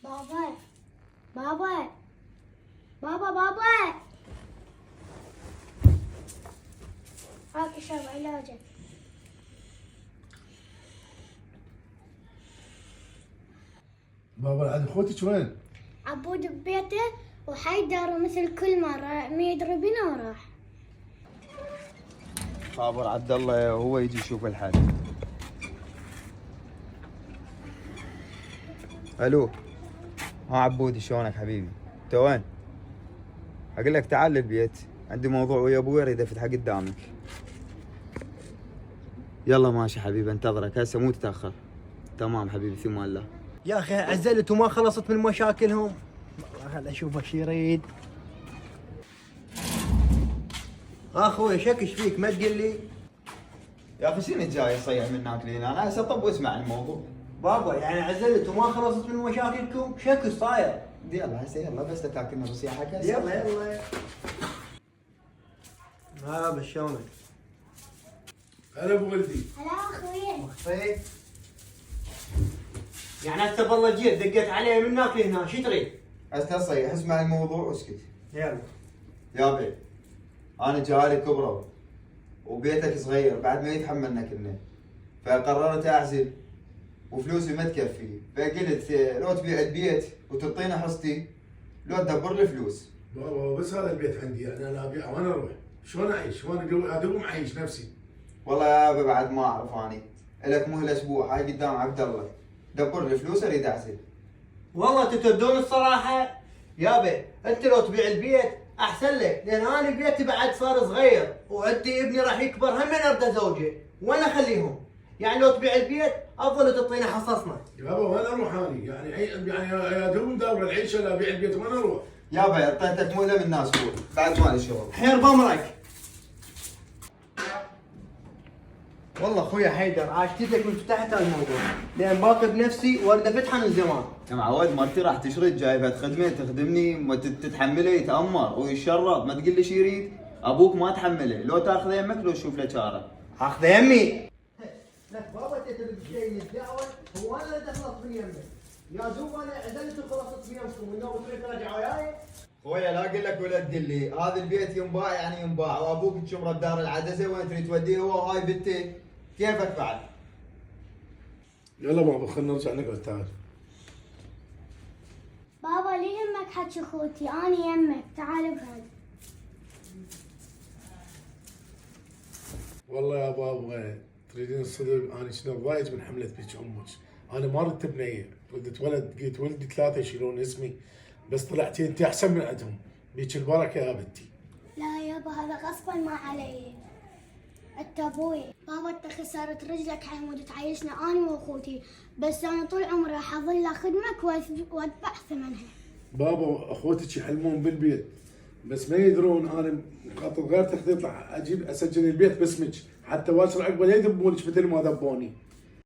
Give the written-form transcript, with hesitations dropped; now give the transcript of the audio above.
بابا بابا بابا هاك اشرب علاجك. بابا عاد اخوتك وين؟ عبود ببيته وحيدر مثل كل مرة ما يدري بنا وراح. صابر عبد الله هو يجي يشوف الحل. الو، ها عبودي شلونك حبيبي؟ انت وين؟ اقول لك تعال للبيت، عندي موضوع ويا ابوي اريد افتحه قدامك. يلا ماشي حبيبي، انتظرك هسه مو تتاخر. تمام حبيبي، في امان الله. يا اخي عزلت وما خلصت من مشاكلهم. والله هلا اشوف ايش يريد. اخوي شكش فيك ما تقول لي؟ يا اخي شنو جاي يصيح منك لينا؟ انا هسه طب واسمع الموضوع. بابا يعني عزلت وما خلصت من مشاكلكم؟ شكو صاير؟ يلا هسه يلا بس تاكلنا نصيحه هسه. يلا ها شلونك؟ هلا ابو ولدي. هلا اخوي. اخوي يعني هسه بالله جيت دقيت عليه من هناك لهنا، شو تريد؟ هسه تصيح، اسمع الموضوع واسكت. يلا يا بي انا جاري كبره وبيتك صغير بعد ما يتحملنا كلنا، فقررت اعزل وفلوسي ما تكفي، فقلت لو تبيع البيت وتعطينا حصتي لو تدبر لي فلوس. بابا بس هذا البيت عندي يعني انا ابيعه وانا اروح، شلون اعيش؟ شلون ادوم اعيش نفسي؟ والله يا ابي بعد ما اعرف اني، لك مهله اسبوع هاي قدام عبد الله، دبر لي فلوس اريد اعزل. والله تتردون الصراحه يابا، انت لو تبيع البيت احسن لك، لان انا بيتي بعد صار صغير وعندي ابني راح يكبر هم من ارده زوجه، وين اخليهم؟ يعني لو تبيع البيت افضل تعطينا حصصنا. يا بابا وين اروح اني؟ يعني يا دوم دابر العيشه لا ابيع البيت وين اروح؟ يابا اعطيتك مهله من ناس فوق بعد ما لي شغل. خير بامرك. والله اخويا حيدر عاشتك من فتحت الموضوع، لان باقي بنفسي وارد افتحه من زمان. يا معود مرتي راح تشرد جايبه خدمه تخدمني، ما تتحمله يتامر ويشرط، ما تقول لي شي يريد. ابوك ما تحمله، لو تاخذ يمك لو تشوف له شاره. اخذ يمي. لك بابا انت تبي شيء للدعوه، هو انا اللي دخلت من يمك. يا دوب انا عزلت وخلصت بيمكم، من يوم تريد ترجع وياي. خويا لا اقول لك ولا تقول لي، هذا البيت ينباع يعني ينباع، وابوك تشمره بدار العدسه وين تريد توديه هو وهاي بنتي، كيفك بعد؟ يلا بابا خلينا نرجع نقعد تعال. بابا ليه يمك حكي اخوتي؟ اني يمك، تعال اقعد. والله يا بابا تريدين الصدق انا شنو ضايج من حمله بيك امك، انا ما ردت بنيه، ولدت ولد قلت ولدي ثلاثه يشيلون اسمي، بس طلعتي انت احسن من عندهم، بيك البركه يا بنتي. لا يابا هذا غصبا ما علي، انت ابوي. بابا انت خسرت رجلك حيمود تعيشنا انا واخوتي، بس انا طول عمري راح اظل اخدمك وادفع ثمنها. بابا اخوتك يحلمون بالبيت بس ما يدرون انا خاطر غير تخطيط اجيب اسجل البيت باسمك حتى واشر عقبه لا يذبونك مثل ما ذبوني.